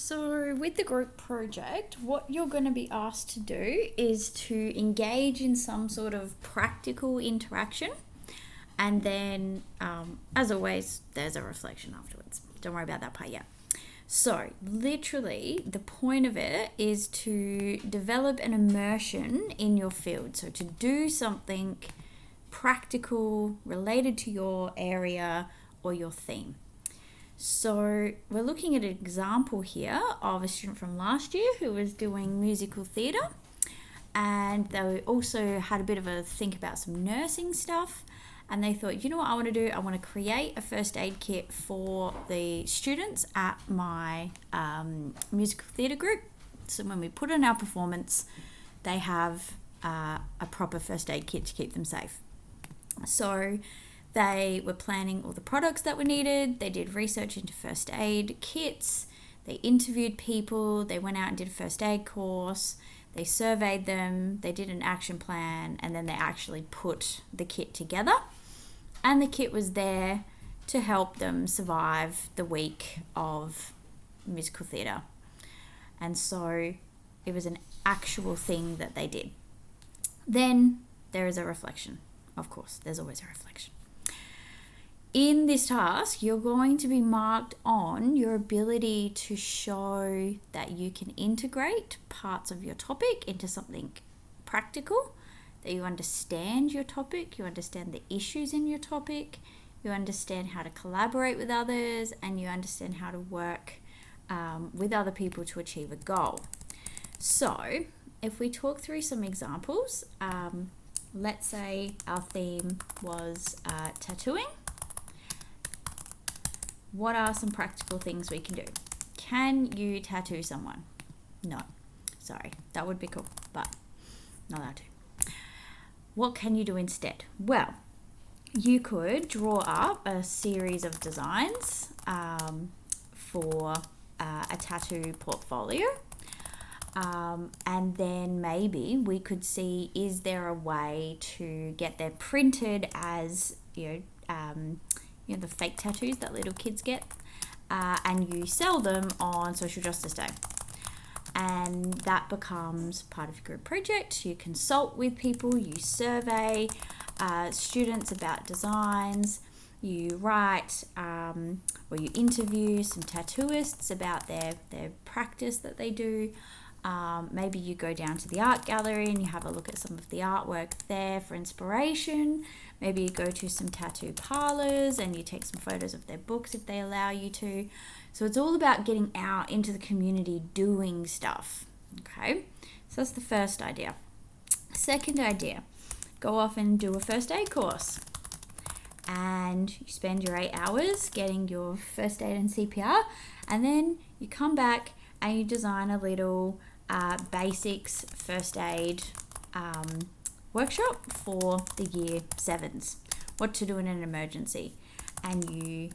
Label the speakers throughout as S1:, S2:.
S1: So with the group project, what you're going to be asked to do is to engage in some sort of practical interaction. And then, as always, there's a reflection afterwards. Don't worry about that part yet. So literally, the point of it is to develop an immersion in your field. So to do something practical related to your area or your theme. So we're looking at an example here of a student from last year who was doing musical theatre, and they also had a bit of a think about some nursing stuff, and they thought, you know what I want to do? I want to create a first aid kit for the students at my musical theatre group. So when we put on our performance, they have a proper first aid kit to keep them safe. So they were planning all the products that were needed. They did research into first aid kits. They interviewed people. They went out and did a first aid course. They surveyed them. They did an action plan, and then they actually put the kit together. And the kit was there to help them survive the week of musical theatre. And so it was an actual thing that they did. Then there is a reflection. Of course, there's always a reflection. In this task, you're going to be marked on your ability to show that you can integrate parts of your topic into something practical, that you understand your topic, you understand the issues in your topic, you understand how to collaborate with others, and you understand how to work with other people to achieve a goal. So, if we talk through some examples, let's say our theme was tattooing. What are some practical things we can do? Can you tattoo someone? No. Sorry, that would be cool, but not allowed to. What can you do instead? Well, you could draw up a series of designs for a tattoo portfolio. And then maybe we could see, is there a way to get them printed as, the fake tattoos that little kids get, and you sell them on Social Justice Day. And that becomes part of your group project. You consult with people, you survey students about designs, you write or you interview some tattooists about their practice that they do. Maybe you go down to the art gallery and you have a look at some of the artwork there for inspiration. Maybe you go to some tattoo parlors and you take some photos of their books if they allow you to. So it's all about getting out into the community doing stuff. Okay, so that's the first idea. Second idea, go off and do a first aid course. And you spend your 8 hours getting your first aid and CPR, and then you come back and you design a little basics first aid workshop for the year 7s, what to do in an emergency. And you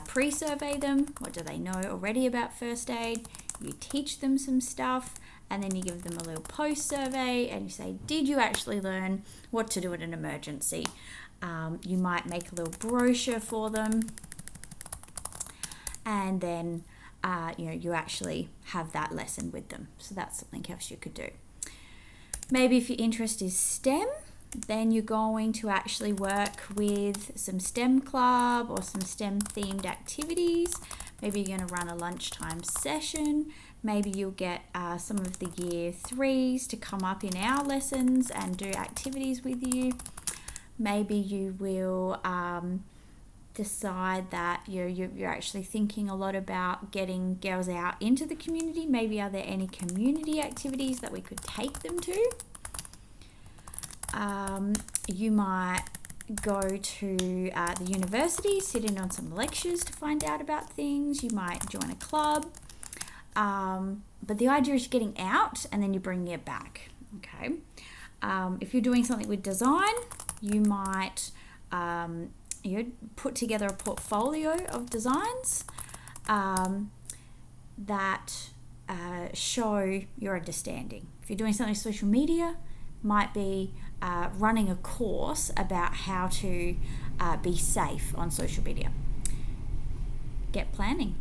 S1: pre-survey them. What do they know already about first aid? You teach them some stuff, and then you give them a little post-survey and you say, did you actually learn what to do in an emergency? You might make a little brochure for them, and then you actually have that lesson with them. So that's something else you could do. Maybe if your interest is STEM, then you're going to actually work with some STEM club or some STEM themed activities. Maybe you're going to run a lunchtime session. Maybe you'll get some of the year 3s to come up in our lessons and do activities with you. Maybe you will decide that you're actually thinking a lot about getting girls out into the community. Maybe are there any community activities that we could take them to? You might go to the university, sit in on some lectures to find out about things. You might join a club. But the idea is getting out and then you're bringing it back. Okay. If you're doing something with design, you might put together a portfolio of designs that show your understanding. If you're doing something with social media, might be running a course about how to be safe on social media. Get planning.